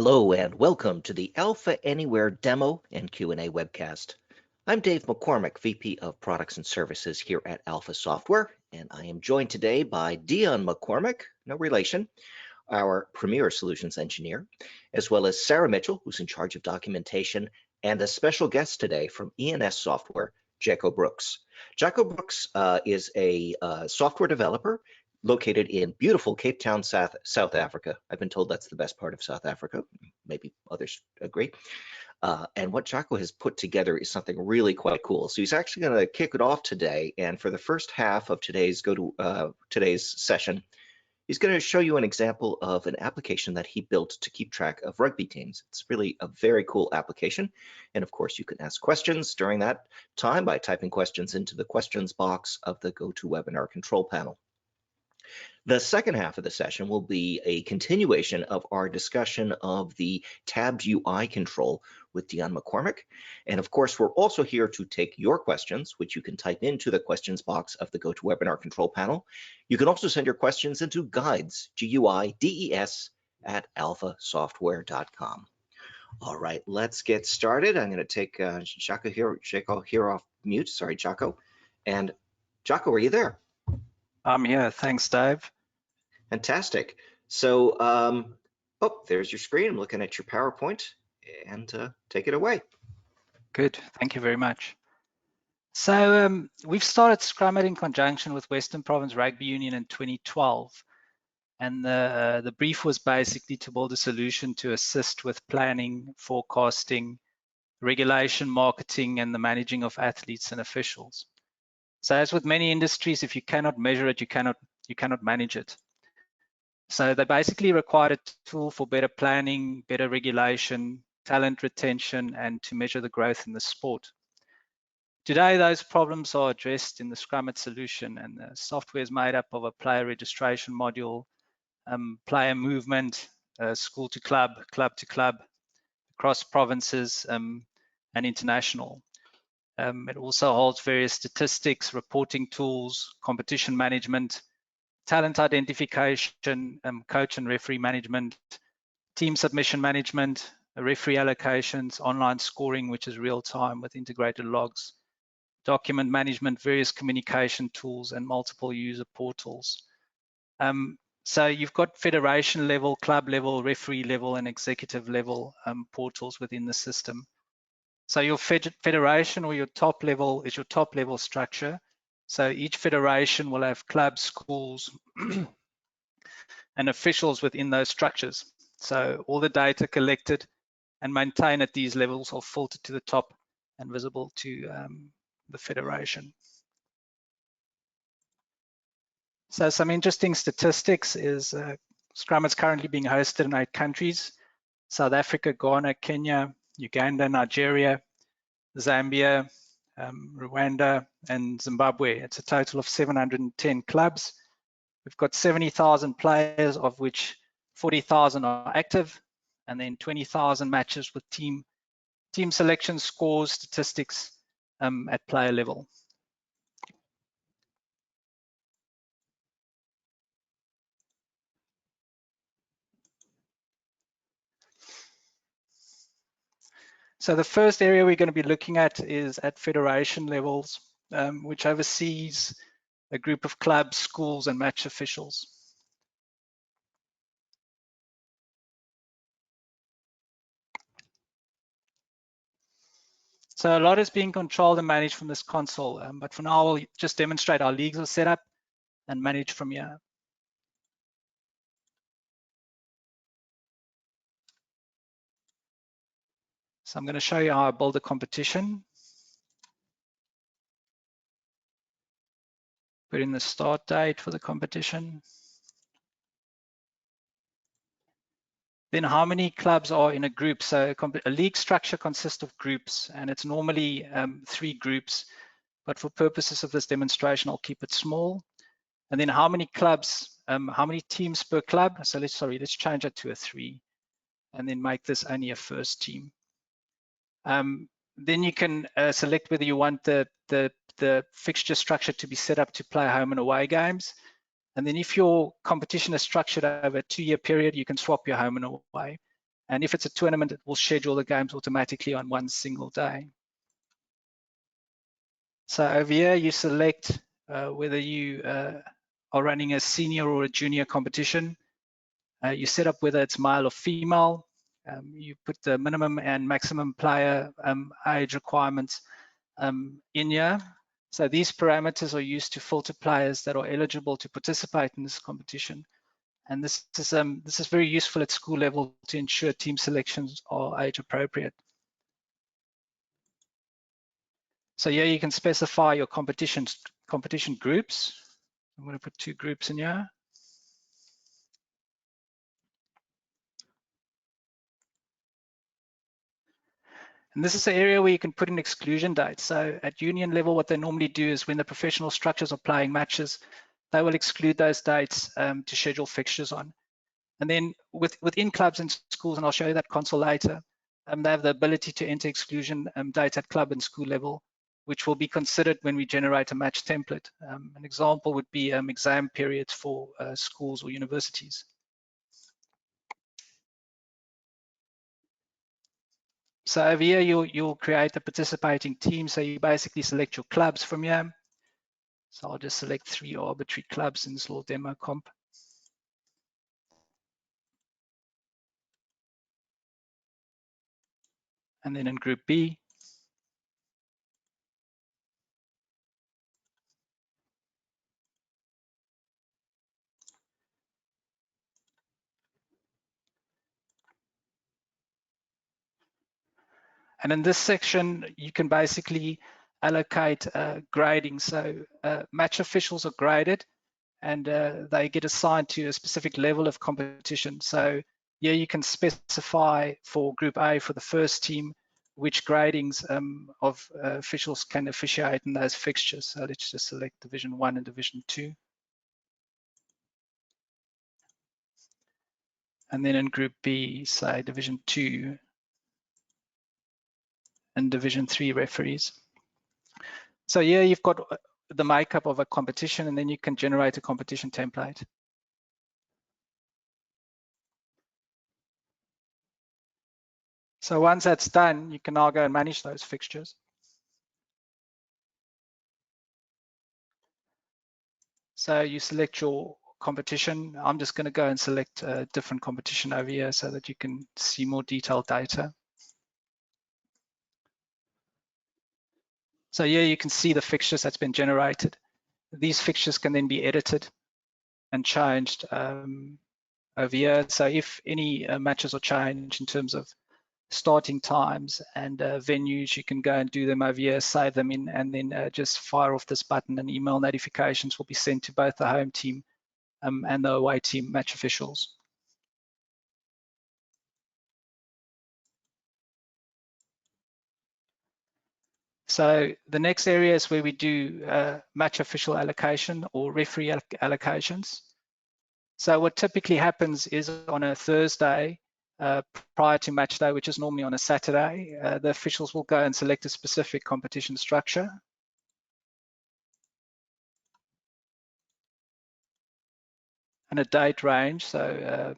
Hello and welcome to the Alpha Anywhere demo and Q&A webcast. I'm Dave McCormick, VP of Products and Services here at Alpha Software, and I am joined today by Dion McCormick, no relation, our Premier Solutions Engineer, as well as Sarah Mitchell, who's in charge of documentation, and a special guest today from ENS Software, Jaco Brooks. Jaco Brooks is a software developer located in beautiful Cape Town, South Africa. I've been told that's the best part of South Africa. Maybe others agree. And what Jaco has put together is something really quite cool. So he's actually going to kick it off today. And for the first half of today's session, he's going to show you an example of an application that he built to keep track of rugby teams. It's really a very cool application. And of course, you can ask questions during that time by typing questions into the questions box of the GoToWebinar control panel. The second half of the session will be a continuation of our discussion of the tabbed UI control with Dion McCormick. And of course, we're also here to take your questions, which you can type into the questions box of the GoToWebinar control panel. You can also send your questions into guides, GUIDES, at alphasoftware.com. All right, let's get started. I'm going to take Jaco here off mute. Sorry, Jaco. And Jaco, are you there? I'm here. Thanks, Dave. Fantastic. So, oh, there's your screen. I'm looking at your PowerPoint, and take it away. Good. Thank you very much. So we've started ScrumIT in conjunction with Western Province Rugby Union in 2012. And the brief was basically to build a solution to assist with planning, forecasting, regulation, marketing, and the managing of athletes and officials. So as with many industries, if you cannot measure it, you cannot manage it. So they basically required a tool for better planning, better regulation, talent retention, and to measure the growth in the sport. Today, those problems are addressed in the ScrumIT solution, and the software is made up of a player registration module, player movement, school to club, club to club, across provinces, and international. It also holds various statistics, reporting tools, competition management, talent identification, coach and referee management, team submission management, referee allocations, online scoring, which is real time with integrated logs, document management, various communication tools, and multiple user portals. So you've got federation level, club level, referee level, and executive level portals within the system. So your federation or your top level is your top level structure. So each federation will have clubs, schools, and officials within those structures. So all the data collected and maintained at these levels are filtered to the top and visible to the federation. So some interesting statistics is Scrum is currently being hosted in 8 countries: South Africa, Ghana, Kenya, Uganda, Nigeria, Zambia, Rwanda, and Zimbabwe. It's a total of 710 clubs. We've got 70,000 players, of which 40,000 are active, and then 20,000 matches with team selection, scores, statistics at player level. So the first area we're going to be looking at is at federation levels, which oversees a group of clubs, schools, and match officials. So a lot is being controlled and managed from this console, but for now, I'll just demonstrate how leagues are set up and managed from here. So I'm going to show you how I build a competition. Put in the start date for the competition. Then how many clubs are in a group? So a league structure consists of groups, and it's normally 3 groups, but for purposes of this demonstration, I'll keep it small. And then how many clubs, how many teams per club? So let's change that to a 3, and then make this only a first team. Then you can select whether you want the fixture structure to be set up to play home and away games. And then if your competition is structured over a 2-year period, you can swap your home and away. And if it's a tournament, it will schedule the games automatically on one single day. So over here, you select whether you are running a senior or a junior competition. You set up whether it's male or female. You put the minimum and maximum player age requirements in here. So these parameters are used to filter players that are eligible to participate in this competition. And this is very useful at school level to ensure team selections are age appropriate. So here you can specify your competition groups. I'm going to put 2 groups in here. And this is the area where you can put in exclusion dates. So at union level, what they normally do is when the professional structures are playing matches, they will exclude those dates to schedule fixtures on. And then within clubs and schools, and I'll show you that console later, they have the ability to enter exclusion dates at club and school level, which will be considered when we generate a match template. An example would be exam periods for schools or universities. So over here, you'll create a participating team. So you basically select your clubs from here. So I'll just select 3 arbitrary clubs in this little demo comp. And then in group B, and in this section, you can basically allocate grading. So match officials are graded and they get assigned to a specific level of competition. So here you can specify for Group A for the first team which gradings of officials can officiate in those fixtures. So let's just select Division 1 and Division 2. And then in Group B, say Division 2 and Division 3 referees. So here you've got the makeup of a competition, and then you can generate a competition template. So once that's done, you can now go and manage those fixtures. So you select your competition. I'm just going to go and select a different competition over here so that you can see more detailed data. So here you can see the fixtures that's been generated. These fixtures can then be edited and changed over here. So if any matches are changed in terms of starting times and venues, you can go and do them over here, save them in, and then just fire off this button, and email notifications will be sent to both the home team and the away team match officials. So the next area is where we do match official allocation or referee allocations. So what typically happens is on a Thursday prior to match day, which is normally on a Saturday, the officials will go and select a specific competition structure. And a date range, so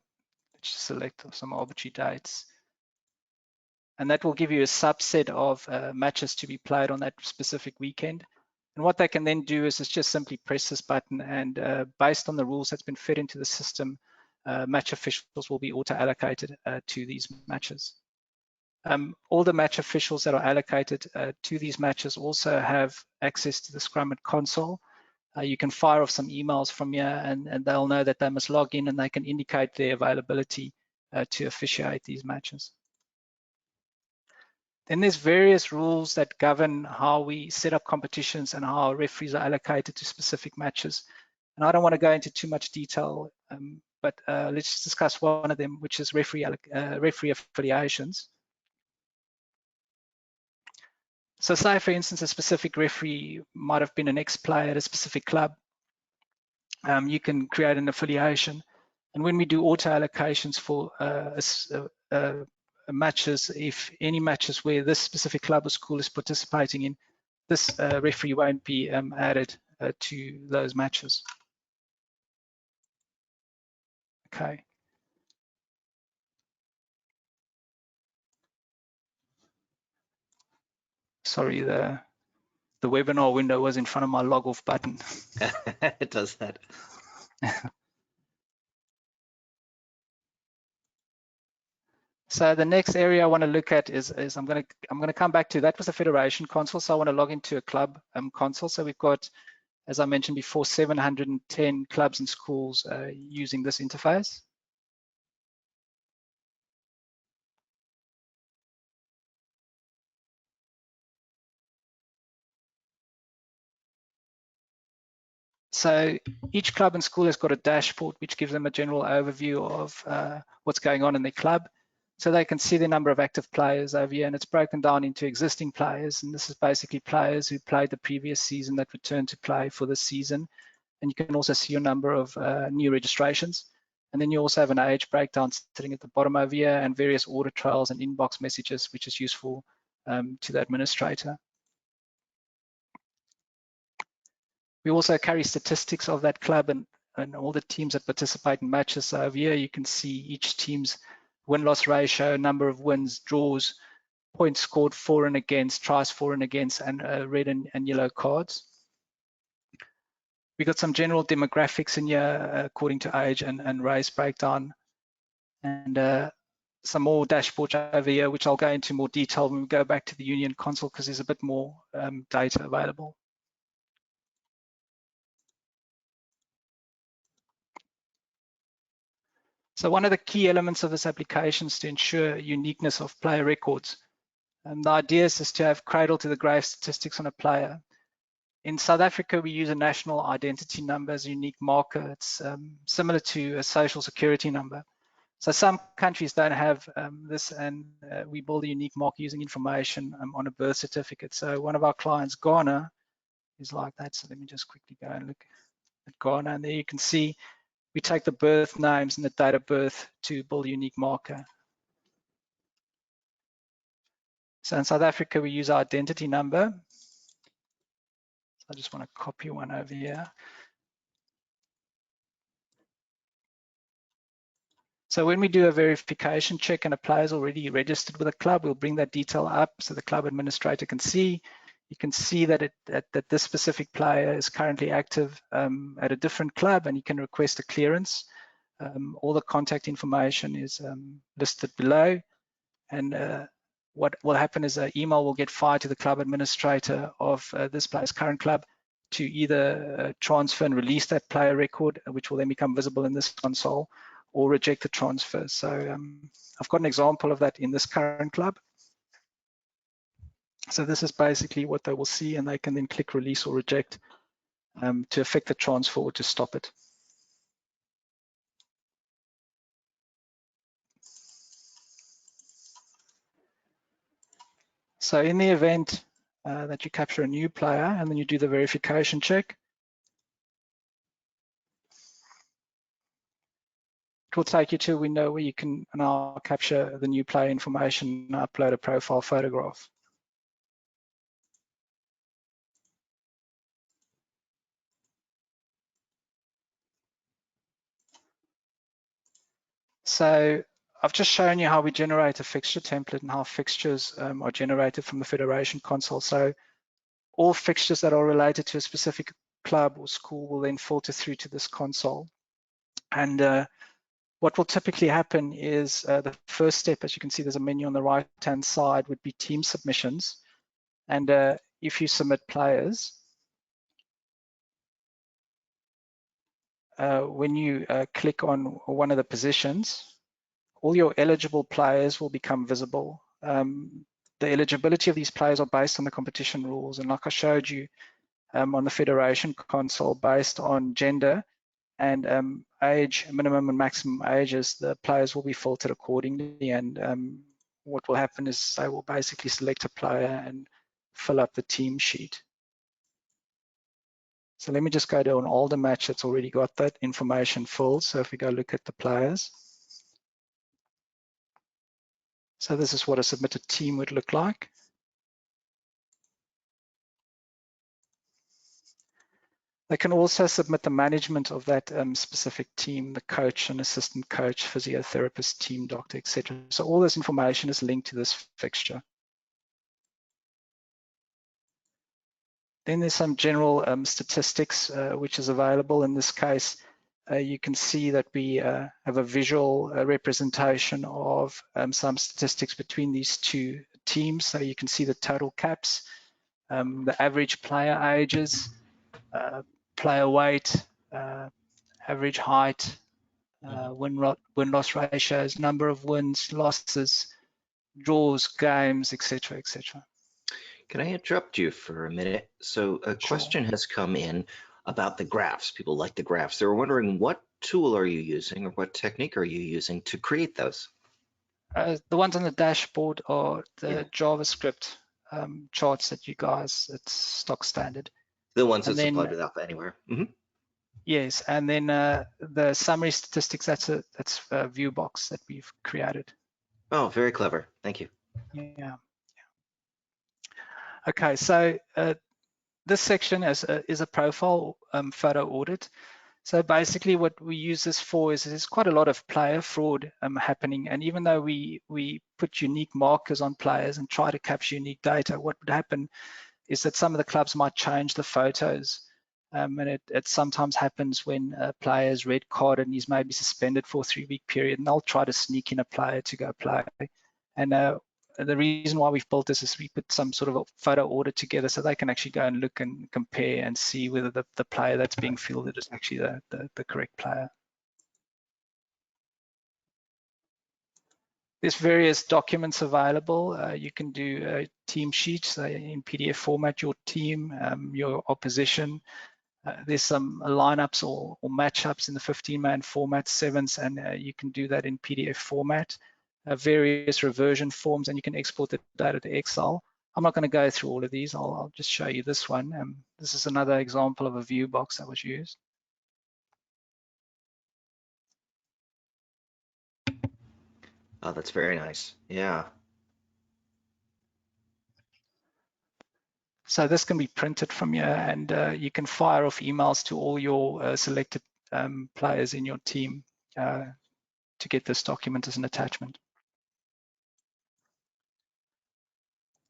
let's just select some arbitrary dates. And that will give you a subset of matches to be played on that specific weekend. And what they can then do is just simply press this button, and based on the rules that's been fed into the system, match officials will be auto-allocated to these matches. All the match officials that are allocated to these matches also have access to the ScrumIT console. You can fire off some emails from here, and they'll know that they must log in, and they can indicate their availability to officiate these matches. Then there's various rules that govern how we set up competitions and how referees are allocated to specific matches. And I don't want to go into too much detail, but let's discuss one of them, which is referee affiliations. So say, for instance, a specific referee might have been an ex-player at a specific club. You can create an affiliation. And when we do auto allocations for matches, if any matches where this specific club or school is participating in, this referee won't be added to those matches. Okay. Sorry, the webinar window was in front of my log off button. It does that. So the next area I want to look at is I'm going to come back to, that was the federation console. So I want to log into a club console. So we've got, as I mentioned before, 710 clubs and schools using this interface. So each club and school has got a dashboard which gives them a general overview of what's going on in their club. So they can see the number of active players over here, and it's broken down into existing players. And this is basically players who played the previous season that return to play for this season. And you can also see your number of new registrations. And then you also have an age breakdown sitting at the bottom over here, and various audit trails and inbox messages, which is useful to the administrator. We also carry statistics of that club and all the teams that participate in matches. So over here, you can see each team's win-loss ratio, number of wins, draws, points scored for and against, tries for and against, and red and yellow cards. We got some general demographics in here according to age and race breakdown, and some more dashboards over here, which I'll go into more detail when we go back to the Union console, because there's a bit more data available. So one of the key elements of this application is to ensure uniqueness of player records. And the idea is to have cradle to the grave statistics on a player. In South Africa, we use a national identity number as a unique marker. It's similar to a social security number. So some countries don't have this, and we build a unique marker using information on a birth certificate. So one of our clients, Ghana, is like that. So let me just quickly go and look at Ghana, and there you can see we take the birth names and the date of birth to build a unique marker. So in South Africa, we use our identity number. So I just want to copy one over here. So when we do a verification check and a player is already registered with a club, we'll bring that detail up so the club administrator can see. You can see that that this specific player is currently active at a different club, and you can request a clearance. All the contact information is listed below, and what will happen is an email will get fired to the club administrator of this player's current club to either transfer and release that player record, which will then become visible in this console, or reject the transfer. So I've got an example of that in this current club. So this is basically what they will see, and they can then click release or reject to affect the transfer or to stop it. So in the event that you capture a new player and then you do the verification check, it will take you to a window where you can now capture the new player information and upload a profile photograph. So I've just shown you how we generate a fixture template and how fixtures are generated from the Federation console. So all fixtures that are related to a specific club or school will then filter through to this console. And what will typically happen is the first step, as you can see, there's a menu on the right-hand side, would be team submissions. And if you submit players, when you click on one of the positions, all your eligible players will become visible. The eligibility of these players are based on the competition rules. And like I showed you on the Federation console, based on gender and age, minimum and maximum ages, the players will be filtered accordingly. And what will happen is they will basically select a player and fill up the team sheet. So let me just go to an older match that's already got that information filled. So if we go look at the players. So this is what a submitted team would look like. They can also submit the management of that specific team, the coach and assistant coach, physiotherapist, team doctor, etc. So all this information is linked to this fixture. Then there's some general statistics which is available. In this case, you can see that we have a visual representation of some statistics between these two teams. So you can see the total caps, the average player ages, player weight, average height, win-loss ratios, number of wins, losses, draws, games, etc., etc. Can I interrupt you for a minute? So a Sure. question has come in about the graphs. People like the graphs. They're wondering what tool are you using or what technique are you using to create those? The ones on the dashboard are Yeah, the JavaScript charts that you guys, it's stock standard. the ones And that supplied then, with Alpha Anywhere. Hmm. yes, and then the summary statistics, that's a view box that we've created. Oh, very clever. Thank you. Yeah. Okay, so this section is a profile photo audit. So basically what we use this for is there's quite a lot of player fraud happening. And even though we put unique markers on players and try to capture unique data, what would happen is that some of the clubs might change the photos. And it sometimes happens when a player is red carded and he's maybe suspended for a 3-week period, and they'll try to sneak in a player to go play. And the reason why we've built this is we put some sort of a photo audit together so they can actually go and look and compare and see whether the player that's being fielded is actually the correct player. There's various documents available. You can do team sheets in PDF format, your team, your opposition. There's some lineups or matchups in the 15-man format, sevens, and you can do that in PDF format. Various reversion forms, and you can export the data to Excel. I'm not going to go through all of these. I'll just show you this one. This is another example of a view box that was used. Oh, that's very nice. Yeah. So this can be printed from here, and you can fire off emails to all your selected players in your team to get this document as an attachment.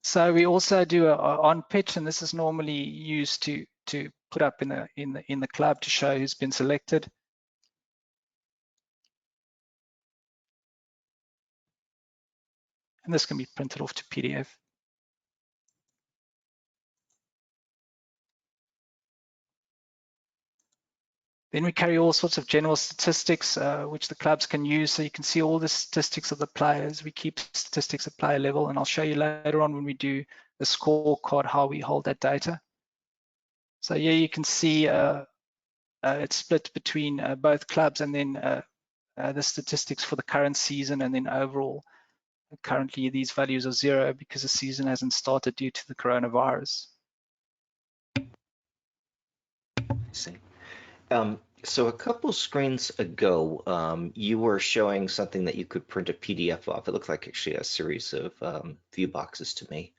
So we also do a on pitch, and this is normally used to put up in the club to show who's been selected. And this can be printed off to PDF. Then we carry all sorts of general statistics which the clubs can use. So you can see all the statistics of the players. We keep statistics at player level, and I'll show you later on when we do the scorecard how we hold that data. So here you can see it's split between both clubs, and then the statistics for the current season, and then overall. Currently, these values are 0 because the season hasn't started due to the coronavirus. I see. So a couple screens ago, you were showing something that you could print a PDF off. It looked like actually a series of view boxes to me.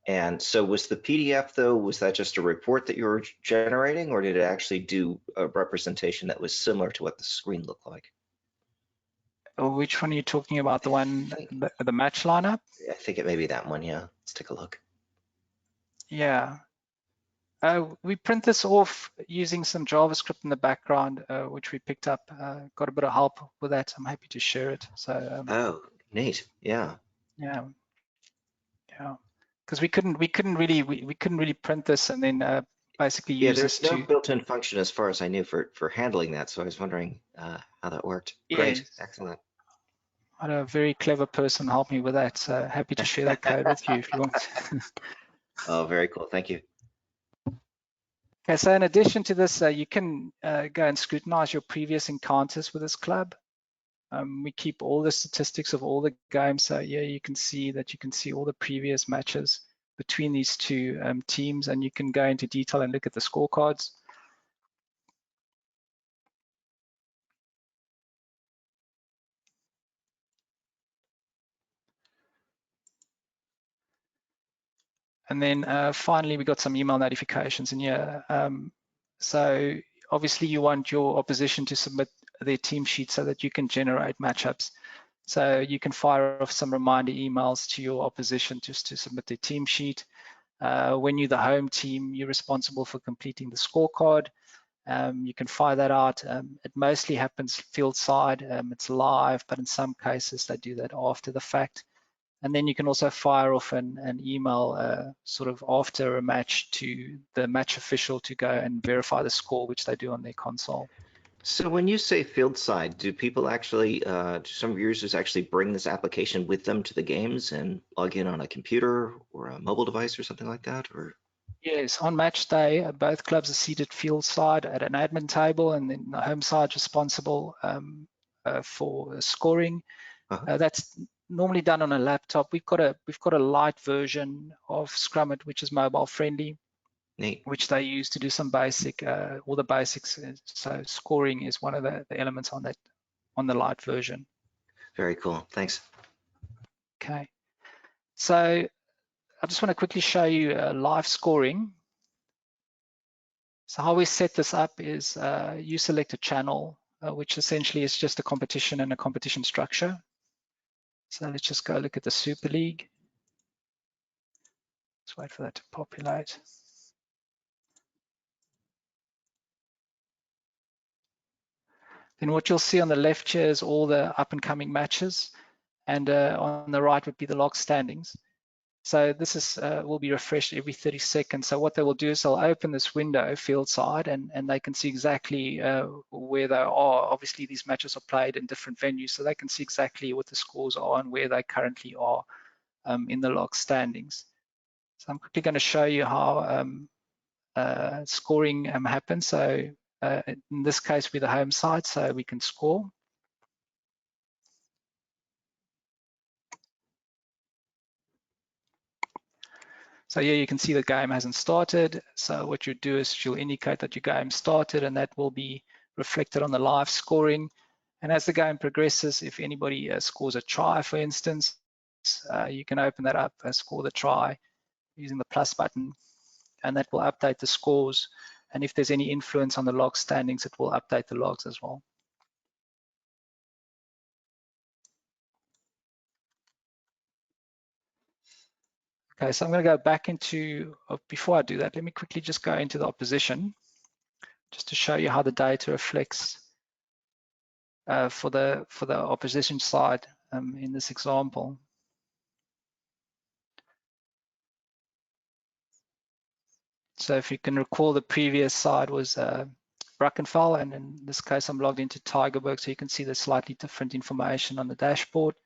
And so was the PDF though, was that just a report that you were generating, or did it actually do a representation that was similar to what the screen looked like? Which one are you talking about? The one, the match lineup? I think it may be that one, yeah. Let's take a look. Yeah. We print this off using some JavaScript in the background, which we picked up. Got a bit of help with that. I'm happy to share it. So Oh, neat. Yeah. yeah, because we couldn't really print this and then basically Yeah, use this there's no to. built-in function as far as I knew for handling that, so I was wondering how that worked. Yeah, Great, excellent. I had a very clever person help me with that. So happy to share that code with you if you want. Oh, very cool. Thank you. Okay, so in addition to this, you can go and scrutinize your previous encounters with this club. We keep all the statistics of all the games. So yeah, you can see all the previous matches between these two teams, and you can go into detail and look at the scorecards. And then finally, we got some email notifications in here. So obviously you want your opposition to submit their team sheet so that you can generate matchups. So you can fire off some reminder emails to your opposition just to submit their team sheet. When you're the home team, you're responsible for completing the scorecard. You can fire that out. It mostly happens field side. It's live, but in some cases they do that after the fact. And then you can also fire off an email sort of after a match to the match official to go and verify the score, which they do on their console. So when you say field side, do people actually, do some of your users actually bring this application with them to the games and log in on a computer or a mobile device or something like that? Or Yes, on match day, both clubs are seated field side at an admin table, and then the home side responsible for scoring. That's normally done on a laptop. We've got a light version of ScrumIT, which is mobile friendly, Neat. which they use to do some basic, all the basics. So scoring is one of the elements on the light version. Very cool. Thanks. Okay, so I just want to quickly show you live scoring. So how we set this up is you select a channel, which essentially is just a competition and a competition structure. So let's just go look at the Super League. Let's wait for that to populate. Then what you'll see on the left here is all the up and coming matches, and on the right would be the log standings. So this is will be refreshed every 30 seconds. So what they will do is they'll open this window field side, and they can see exactly where they are. Obviously, these matches are played in different venues, so they can see exactly what the scores are and where they currently are in the log standings. So I'm quickly going to show you how scoring happens. So in this case, we're the home side, so we can score. So here you can see the game hasn't started. So what you do is you'll indicate that your game started, and that will be reflected on the live scoring. And as the game progresses, if anybody scores a try, for instance, you can open that up and score the try using the plus button, and that will update the scores. And if there's any influence on the log standings, it will update the logs as well. Okay, so I'm going to go back into, before I do that, let me quickly just go into the opposition, just to show you how the data reflects for the opposition side in this example. So if you can recall, the previous side was Brackenfell, and in this case I'm logged into Tigerberg, so you can see the slightly different information on the dashboard.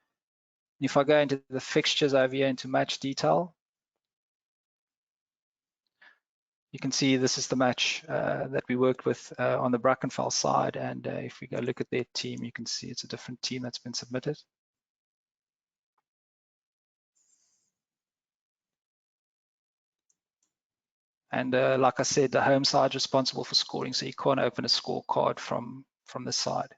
And if I go into the fixtures over here into match detail, you can see this is the match that we worked with on the Brackenfell side, and if we go look at their team, you can see it's a different team that's been submitted. And like I said, the home side is responsible for scoring, so you can't open a scorecard from the side.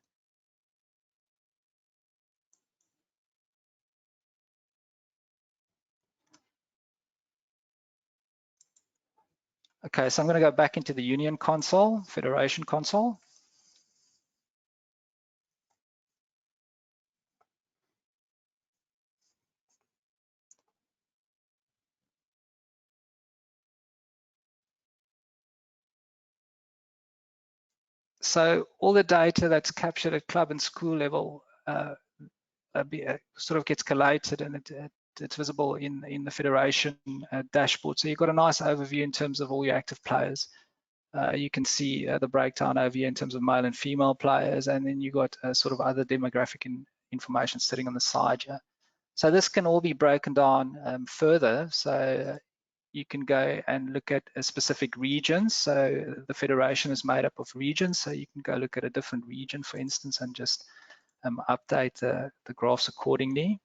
Okay, so I'm going to go back into the Union console, Federation console. So all the data that's captured at club and school level sort of gets collated, and it's visible in the Federation dashboard. So you've got a nice overview in terms of all your active players. You can see the breakdown over here in terms of male and female players, and then you got sort of other demographic information sitting on the side here. So this can all be broken down further. So you can go and look at a specific regions. So the Federation is made up of regions. So you can go look at a different region, for instance, and just update the graphs accordingly.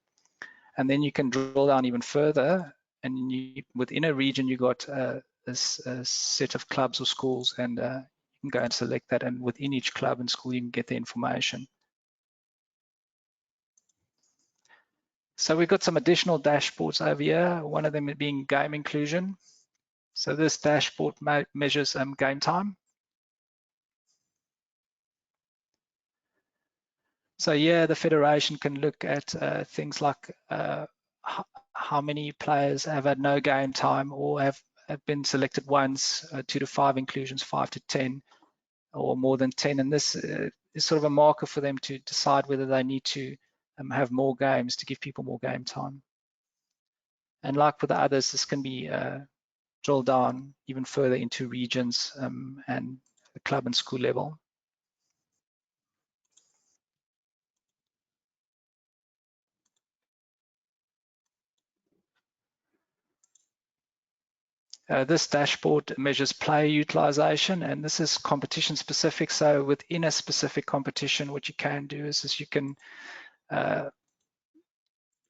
And then you can drill down even further. And within a region, you got a set of clubs or schools, and you can go and select that. And within each club and school, you can get the information. So we've got some additional dashboards over here, one of them being game inclusion. So this dashboard measures game time. So yeah, the Federation can look at things like how many players have had no game time or have been selected once, 2 to 5 inclusions, 5 to 10, or more than 10. And this is sort of a marker for them to decide whether they need to have more games to give people more game time. And like with the others, this can be drilled down even further into regions and the club and school level. This dashboard measures player utilization, and this is competition specific. So within a specific competition, what you can do is you can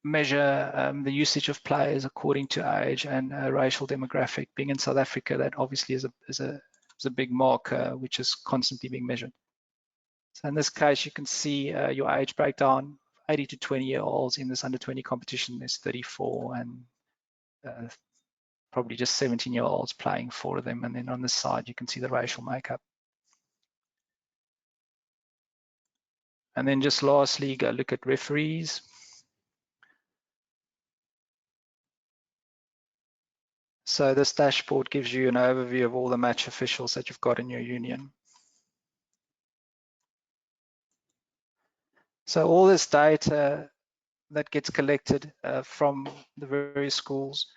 measure the usage of players according to age and racial demographic. Being in South Africa, that obviously is a big marker which is constantly being measured. So in this case, you can see your age breakdown. 80 to 20-year-olds in this under 20 competition is 34, and probably just 17-year-olds playing 4 of them. And then on this side, you can see the racial makeup. And then just lastly, go look at referees. So this dashboard gives you an overview of all the match officials that you've got in your union. So all this data that gets collected from the various schools,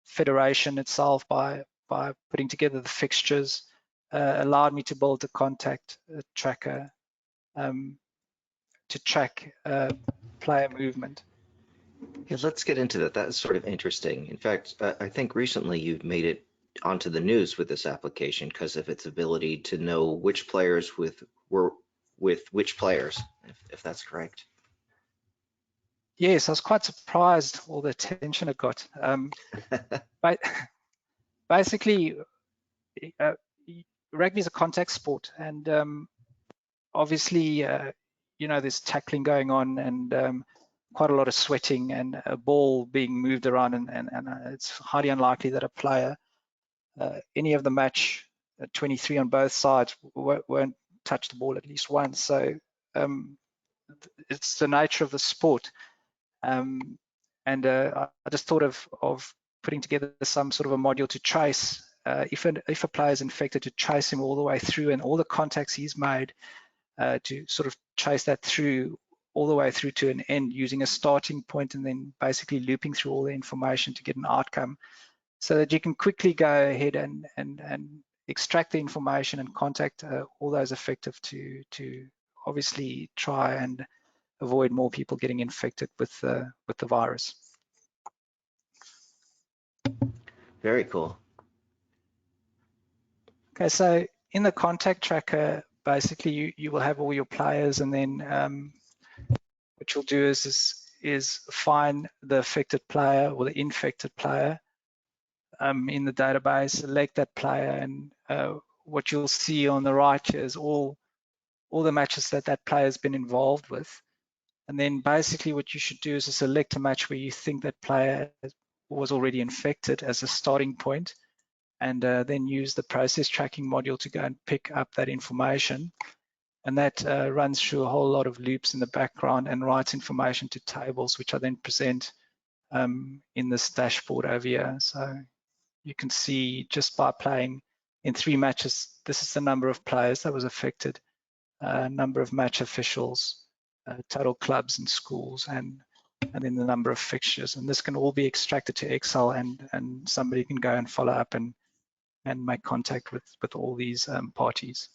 federation itself by putting together the fixtures, allowed me to build a contact tracker to track player movement. Yeah, let's get into that. That's sort of interesting. In fact, I think recently you've made it onto the news with this application because of its ability to know which players were with which players, if that's correct. Yes, I was quite surprised all the attention it got. But basically, rugby is a contact sport, and obviously, you know, there's tackling going on and quite a lot of sweating and a ball being moved around, and it's highly unlikely that a player, any of the match, 23 on both sides, won't touch the ball at least once. So it's the nature of the sport. And I just thought of putting together some sort of a module to trace if a player is infected, to trace him all the way through and all the contacts he's made, to sort of trace that through all the way through to an end, using a starting point and then basically looping through all the information to get an outcome, so that you can quickly go ahead and extract the information and contact all those affected to obviously try and avoid more people getting infected with the virus. Very cool. Okay, so in the contact tracker, basically you will have all your players, and then what you'll do is find the affected player or the infected player in the database, select that player, and what you'll see on the right here is all the matches that player has been involved with. And then basically what you should do is to select a match where you think that player was already infected as a starting point, and then use the process tracking module to go and pick up that information. And that runs through a whole lot of loops in the background and writes information to tables, which I then present in this dashboard over here. So you can see just by playing in 3 matches, this is the number of players that was affected, number of match officials, total clubs and schools, and then the number of fixtures. And this can all be extracted to Excel, and somebody can go and follow up and make contact with all these parties.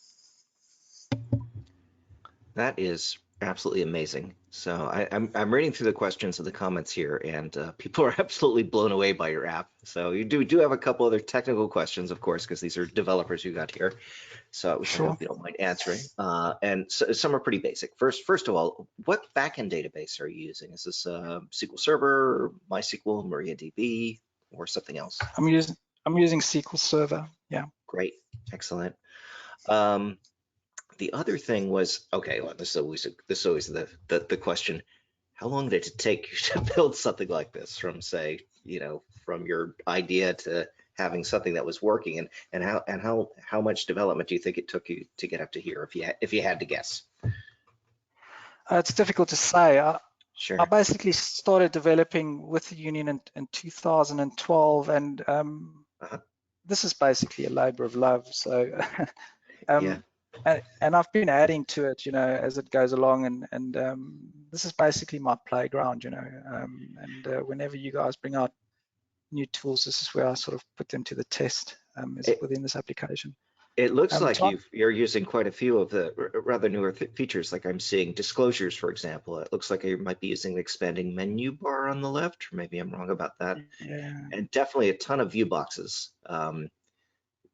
That is absolutely amazing. So I'm reading through the questions and the comments here, and people are absolutely blown away by your app. So you do have a couple other technical questions, of course, because these are developers you got here. So which Sure. I hope you don't mind answering. And so, some are pretty basic. First of all, what backend database are you using? Is this SQL Server, MySQL, MariaDB, or something else? I'm using SQL Server. Yeah. Great, excellent. The other thing was, okay, well, this is always the question: how long did it take you to build something like this, from say, from your idea to having something that was working, and how much development do you think it took you to get up to here, if you had to guess? It's difficult to say. I Sure. basically started developing with the union in 2012, and Uh-huh. this is basically a labor of love. So, Yeah. and I've been adding to it, as it goes along, and this is basically my playground, and whenever you guys bring out new tools, this is where I sort of put them to the test, is It, within this application. it looks like So you're using quite a few of the rather newer features. Like I'm seeing disclosures, for example. It looks like you might be using the expanding menu bar on the left, or maybe I'm wrong about that. yeah, And definitely a ton of view boxes,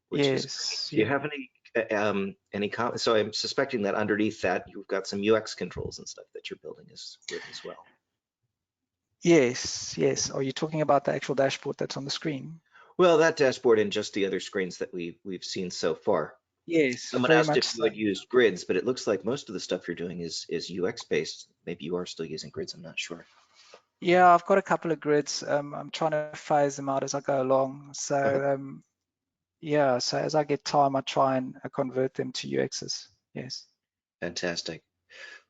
which is great. yes, Do you yeah. have any comments? So I'm suspecting that underneath that you've got some UX controls and stuff that you're building as well. Yes, yes. Are you talking about the actual dashboard that's on the screen? Well, that dashboard and just the other screens that we've seen so far. Yes, Someone very asked much if you so. had used grids, but it looks like most of the stuff you're doing is UX based. Maybe you are still using grids. I'm not sure. Yeah, I've got a couple of grids. I'm trying to phase them out as I go along. Uh-huh. So yeah, so as I get time, I try and convert them to UXs. Yes. Fantastic.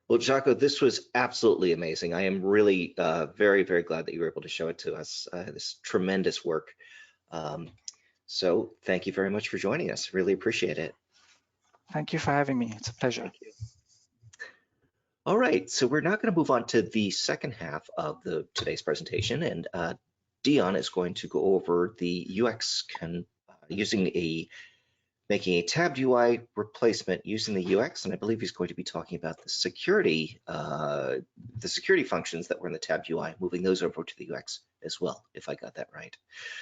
Well, Jaco, this was absolutely amazing. I am really very, very glad that you were able to show it to us. This tremendous work. Um, so thank you very much for joining us. Really appreciate it. Thank you for having me. It's a pleasure. Thank you. All right, so we're now going to move on to the second half of today's presentation, and Dion is going to go over the UX using making a tabbed UI replacement using the UX, and I believe he's going to be talking about the security functions that were in the tabbed UI, moving those over to the UX as well, if I got that right.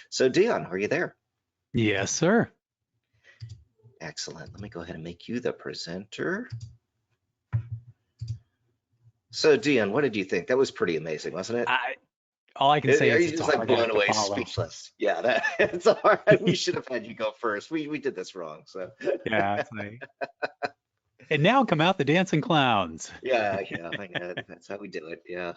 So Dion, are you there? Yes, sir. Excellent. Let me go ahead and make you the presenter. So Dion, what did you think? That was pretty amazing, wasn't it? All I can say Are is you it's a just like hard act blown to away, follow. speechless? Yeah, it's hard. We should have had you go first. We did this wrong. So Yeah, it's like, and now come out the dancing clowns. yeah, that's how we do it. Yeah.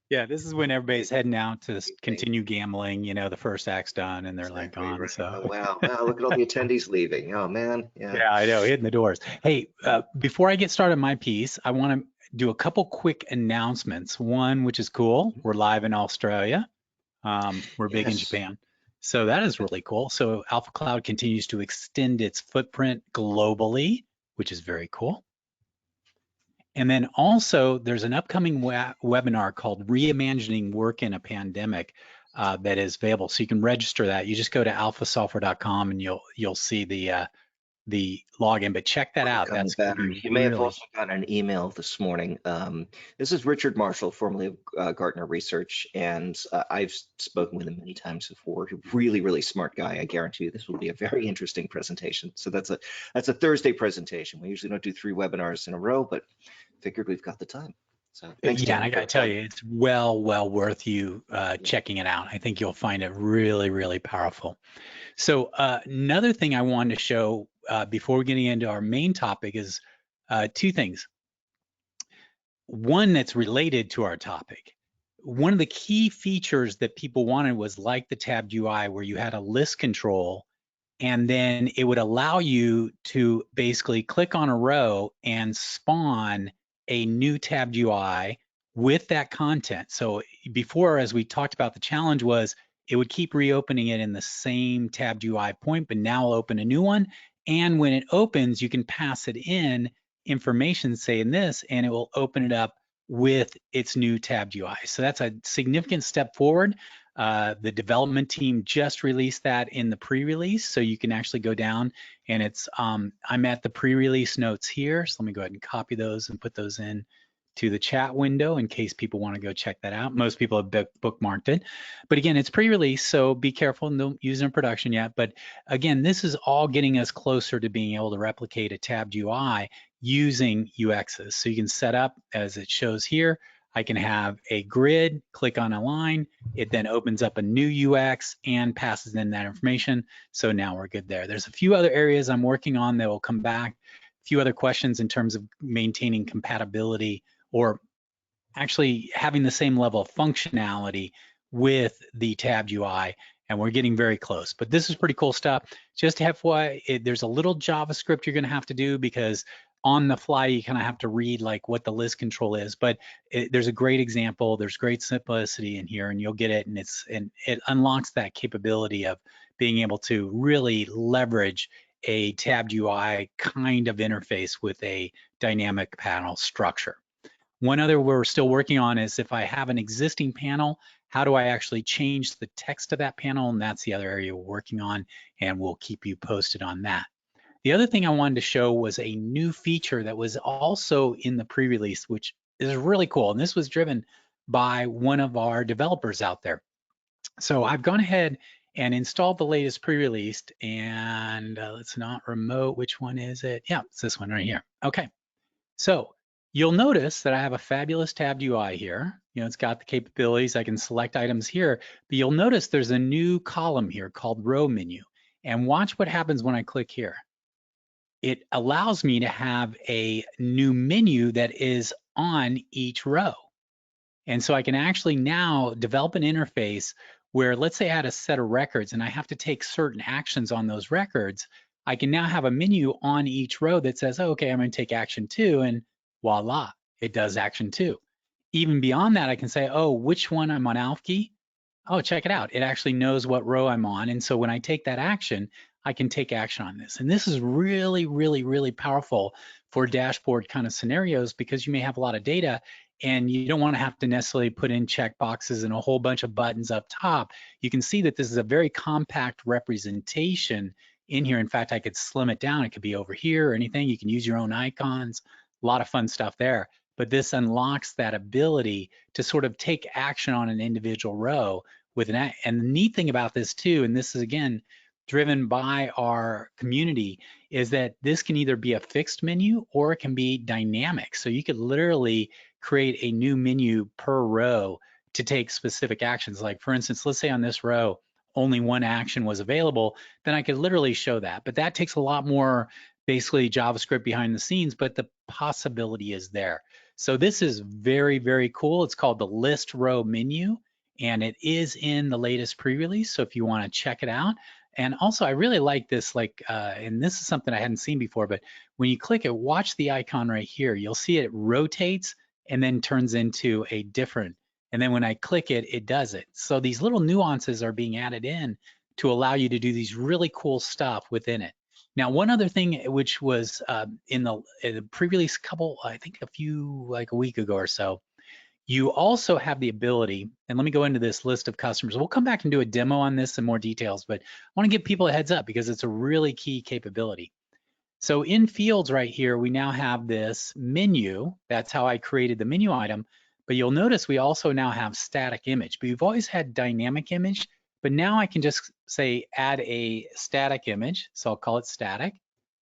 Yeah, this is when everybody's heading out to Thing. continue gambling. The first act's done and they're like Exactly gone. right. So Oh wow, look at all the attendees leaving. Oh man, yeah. yeah, I know, hitting the doors. Hey, before I get started on my piece, I want to do a couple quick announcements. One, which is cool, we're live in Australia. We're big in Yes. Japan. So that is really cool. So Alpha Cloud continues to extend its footprint globally, which is very cool. And then also there's an upcoming webinar called Reimagining Work in a Pandemic that is available. So you can register that. You just go to alphasoftware.com and you'll see the login, but check that out. On the That's going to be battery. You may have really, also gotten an email this morning. This is Richard Marshall, formerly of Gartner Research, and I've spoken with him many times before. Really, really smart guy. I guarantee you this will be a very interesting presentation. So that's a Thursday presentation. We usually don't do 3 webinars in a row, but figured we've got the time. So thanks, yeah, and Dion, I got for to tell you, it's well worth you checking it out. I think you'll find it really, really powerful. So another thing I wanted to show before getting into our main topic is 2 things. One that's related to our topic. One of the key features that people wanted was like the tabbed UI where you had a list control and then it would allow you to basically click on a row and spawn a new tabbed UI with that content. So before, as we talked about, the challenge was it would keep reopening it in the same tabbed UI point, but now I'll open a new one. And when it opens, you can pass it in information, say in this, and it will open it up with its new tabbed UI. So that's a significant step forward. The development team just released that in the pre-release, so you can actually go down and it's, I'm at the pre-release notes here. So let me go ahead and copy those and put those in to the chat window in case people want to go check that out. Most people have bookmarked it. But again, it's pre-release, so be careful and don't use it in production yet. But again, this is all getting us closer to being able to replicate a tabbed UI using UXs. So you can set up, as it shows here, I can have a grid, click on a line, it then opens up a new UX and passes in that information. So now we're good there. There's a few other areas I'm working on that will come back, a few other questions in terms of maintaining compatibility or actually having the same level of functionality with the tabbed UI, and we're getting very close. But this is pretty cool stuff. Just FYI, there's a little JavaScript you're going to have to do because on the fly, you kind of have to read like what the list control is, but there's a great example. There's great simplicity in here, and you'll get it. And it unlocks that capability of being able to really leverage a tabbed UI kind of interface with a dynamic panel structure. One other we're still working on is if I have an existing panel, how do I actually change the text of that panel? And that's the other area we're working on, and we'll keep you posted on that. The other thing I wanted to show was a new feature that was also in the pre-release, which is really cool. And this was driven by one of our developers out there. So I've gone ahead and installed the latest pre-released, and let's not remote. Which one is it? Yeah, it's this one right here. Okay. So you'll notice that I have a fabulous tabbed UI here. You know, it's got the capabilities. I can select items here, but you'll notice there's a new column here called row menu. And watch what happens when I click here. It allows me to have a new menu that is on each row. And so I can actually now develop an interface where, let's say I had a set of records and I have to take certain actions on those records. I can now have a menu on each row that says, oh, okay, I'm going to take action 2, and voila, it does action 2. Even beyond that, I can say, oh, which one I'm on Alf key? Oh, check it out. It actually knows what row I'm on. And so when I take that action, I can take action on this. And this is really, really, really powerful for dashboard kind of scenarios, because you may have a lot of data and you don't want to have to necessarily put in checkboxes and a whole bunch of buttons up top. You can see that this is a very compact representation in here. In fact, I could slim it down. It could be over here or anything. You can use your own icons, a lot of fun stuff there. But this unlocks that ability to sort of take action on an individual row with an, and the neat thing about this too, and this is again driven by our community, is that this can either be a fixed menu or it can be dynamic. So you could literally create a new menu per row to take specific actions. Like for instance, let's say on this row, only one action was available, then I could literally show that. But that takes a lot more basically JavaScript behind the scenes, but the possibility is there. So this is very, very cool. It's called the list row menu, and it is in the latest pre-release. So if you want to check it out. And also I really like this, like, and this is something I hadn't seen before, but when you click it, watch the icon right here. You'll see it rotates and then turns into a different, and then when I click it, it does it. So these little nuances are being added in to allow you to do these really cool stuff within it. Now, one other thing which was in the pre-release couple, I think a week ago or so, you also have the ability, and let me go into this list of customers. We'll come back and do a demo on this in more details, but I want to give people a heads up because it's a really key capability. So in fields right here, we now have this menu. That's how I created the menu item. But you'll notice we also now have static image. But we've always had dynamic image, but now I can just say add a static image. So I'll call it static.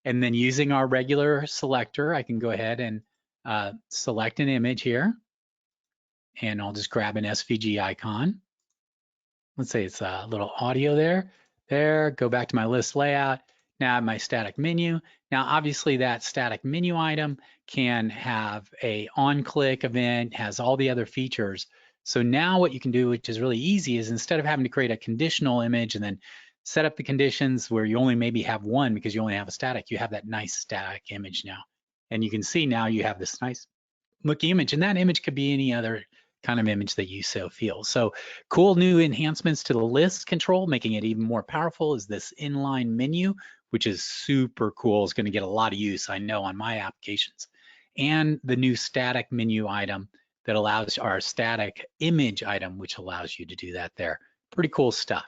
And then using our regular selector, I can go ahead and select an image here. And I'll just grab an SVG icon. Let's say it's a little audio there. There, go back to my list layout. Now I have my static menu. Now, obviously that static menu item can have a on-click event, has all the other features. So now what you can do, which is really easy, is instead of having to create a conditional image and then set up the conditions where you only maybe have one because you only have a static, you have that nice static image now. And you can see now you have this nice looking image, and that image could be any other kind of image that you so feel. So cool new enhancements to the list control, making it even more powerful, is this inline menu, which is super cool. It's going to get a lot of use, I know, on my applications. And the new static menu item that allows, our static image item, which allows you to do that there. Pretty cool stuff.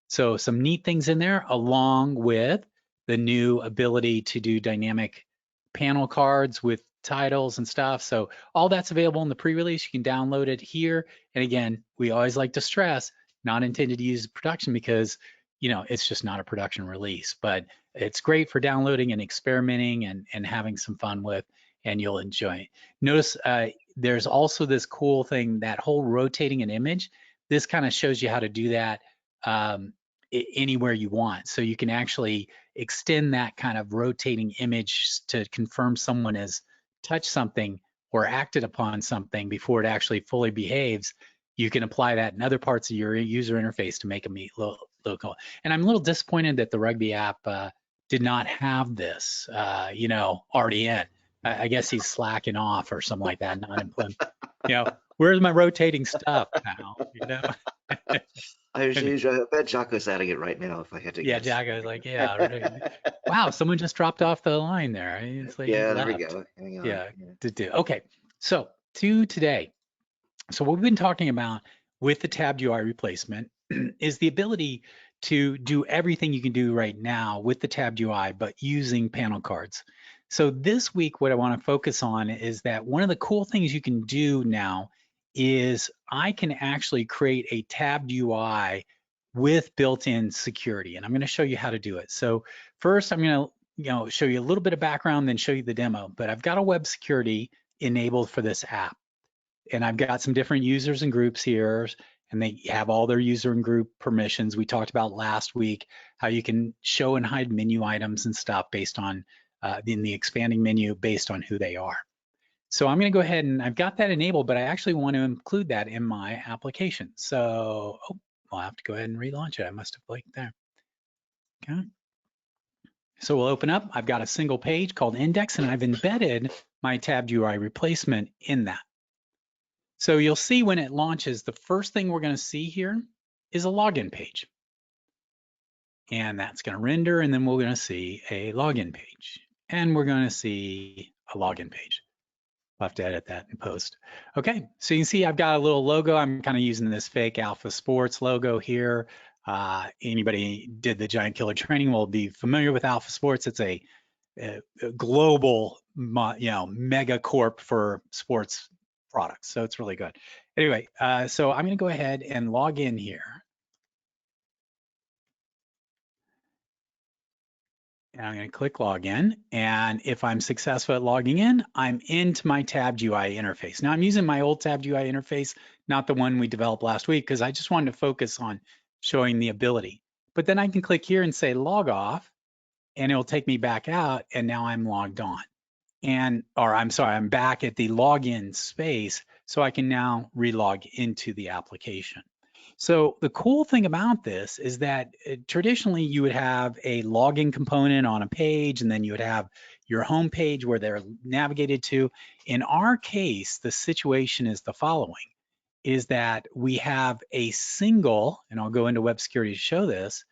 So some neat things in there, along with the new ability to do dynamic panel cards with titles and stuff. So all that's available in the pre-release. You can download it here. And again, we always like to stress, not intended to use production because, you know, it's just not a production release, but it's great for downloading and experimenting and having some fun with, and you'll enjoy it. Notice there's also this cool thing, that whole rotating an image. This kind of shows you how to do that anywhere you want. So you can actually extend that kind of rotating image to confirm someone has touched something or acted upon something before it actually fully behaves. You can apply that in other parts of your user interface to make them look cool. And I'm a little disappointed that the rugby app did not have this, already in. I guess he's slacking off or something like that, not implement. Where's my rotating stuff, pal? I And bet Jaco's adding it right now if I had to yeah, guess. Jaco's like, yeah, right. Wow, someone just dropped off the line there. It's like he Yeah, there we left. go. Hang on. Yeah, Yeah. to do. Okay, so to today. So what we've been talking about with the tabbed UI replacement is the ability to do everything you can do right now with the tabbed UI, but using panel cards. So this week, what I want to focus on is that one of the cool things you can do now is I can actually create a tabbed UI with built-in security, and I'm going to show you how to do it. So first, I'm going to show you a little bit of background, then show you the demo. But I've got a web security enabled for this app. And I've got some different users and groups here, and they have all their user and group permissions. We talked about last week how you can show and hide menu items and stuff based on in the expanding menu based on who they are. So I'm going to go ahead and I've got that enabled, but I actually want to include that in my application. So I'll have to go ahead and relaunch it. I must have blanked there. Okay. So we'll open up. I've got a single page called index, and I've embedded my tabbed UI replacement in that. So you'll see when it launches, the first thing we're going to see here is a login page. And that's going to render, and then we're going to see a login page. And we're going to see a login page. I'll have to edit that in post. Okay, so you can see I've got a little logo. I'm kind of using this fake Alpha Sports logo here. Anybody did the Giant Killer training will be familiar with Alpha Sports. It's a global, mega corp for sports products. So it's really good. Anyway, so I'm going to go ahead and log in here. And I'm going to click login. And if I'm successful at logging in, I'm into my tabbed UI interface. Now I'm using my old tabbed UI interface, not the one we developed last week, because I just wanted to focus on showing the ability. But then I can click here and say log off, and it'll take me back out. And now I'm logged on. I'm back at the login space, so I can now relog into the application. So the cool thing about this is that traditionally you would have a login component on a page, and then you would have your home page where they're navigated to. In our case, the situation is the following, is that we have a single, and I'll go into web security to show this,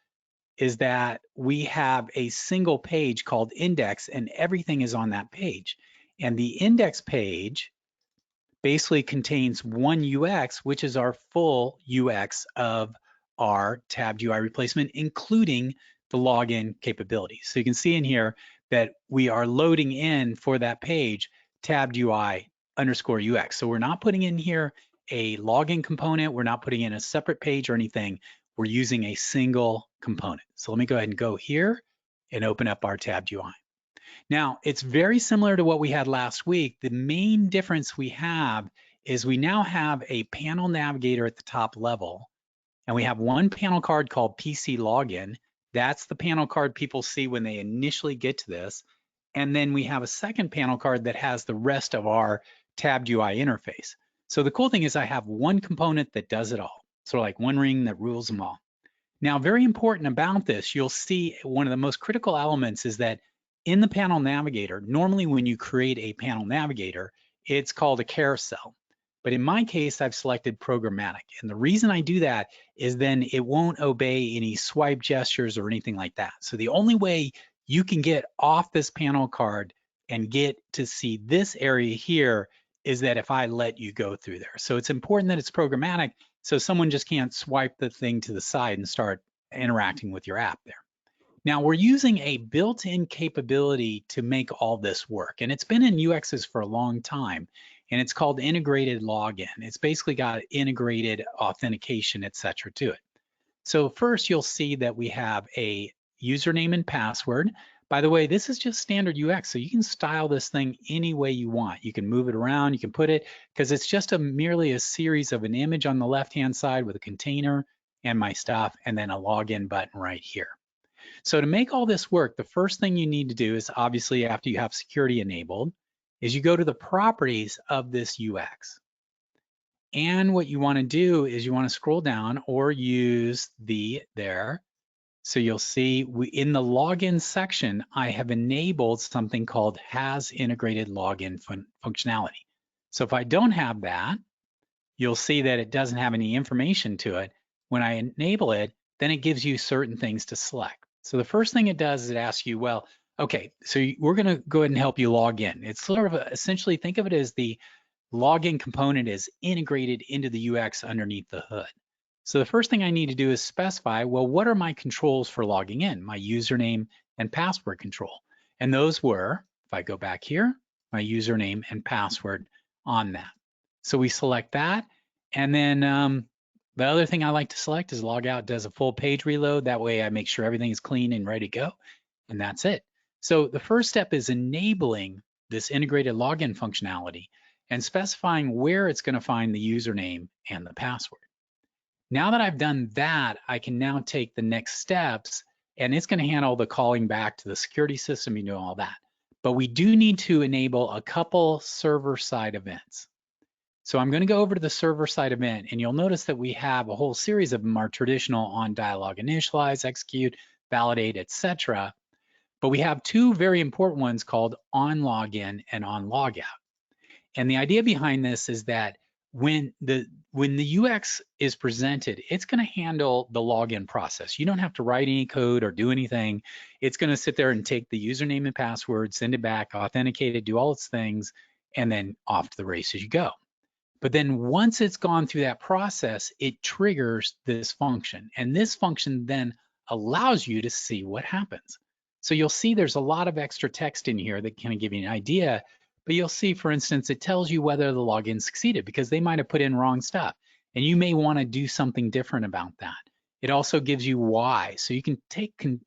is that we have a single page called index, and everything is on that page. And the index page basically contains one UX, which is our full UX of our tabbed UI replacement, including the login capabilities. So you can see in here that we are loading in for that page tabbed UI _UX. So we're not putting in here a login component. We're not putting in a separate page or anything. We're using a single component. So let me go ahead and go here and open up our tabbed UI. Now, it's very similar to what we had last week. The main difference we have is we now have a panel navigator at the top level, and we have one panel card called PC Login. That's the panel card people see when they initially get to this. And then we have a second panel card that has the rest of our tabbed UI interface. So the cool thing is I have one component that does it all. So like one ring that rules them all. Now, very important about this, you'll see one of the most critical elements is that in the panel navigator, normally when you create a panel navigator, it's called a carousel. But in my case, I've selected programmatic. And the reason I do that is then it won't obey any swipe gestures or anything like that. So the only way you can get off this panel card and get to see this area here is that if I let you go through there. So it's important that it's programmatic, so someone just can't swipe the thing to the side and start interacting with your app there. Now we're using a built-in capability to make all this work, and it's been in UXs for a long time, and it's called integrated login. It's basically got integrated authentication, etc. to it. So first you'll see that we have a username and password. By the way, this is just standard UX, so you can style this thing any way you want. You can move it around, you can put it, because it's just merely a series of an image on the left-hand side with a container and my stuff, and then a login button right here. So to make all this work, the first thing you need to do is, obviously after you have security enabled, is you go to the properties of this UX. And what you want to do is you want to scroll down or use the So you'll see in the login section, I have enabled something called has integrated login functionality. So if I don't have that, you'll see that it doesn't have any information to it. When I enable it, then it gives you certain things to select. So the first thing it does is it asks you, well, okay, so we're going to go ahead and help you log in. It's sort of essentially think of it as the login component is integrated into the UX underneath the hood. So the first thing I need to do is specify, well, what are my controls for logging in? My username and password control. And those were, if I go back here, my username and password on that. So we select that. And then the other thing I like to select is log out does a full page reload. That way I make sure everything is clean and ready to go. And that's it. So the first step is enabling this integrated login functionality and specifying where it's going to find the username and the password. Now that I've done that, I can now take the next steps, and it's going to handle the calling back to the security system and do all that. But we do need to enable a couple server-side events. So I'm going to go over to the server-side event, and you'll notice that we have a whole series of them, our traditional on dialog initialize, execute, validate, etc. But we have two very important ones called on login and on logout. And the idea behind this is that when the UX is presented, it's going to handle the login process. You don't have to write any code or do anything. It's going to sit there and take the username and password, send it back, authenticate it, do all its things, and then off to the races you go. But then once it's gone through that process, it triggers this function. And this function then allows you to see what happens. So you'll see there's a lot of extra text in here that can give you an idea. But you'll see, for instance, it tells you whether the login succeeded because they might have put in wrong stuff. And you may want to do something different about that. It also gives you why. So you can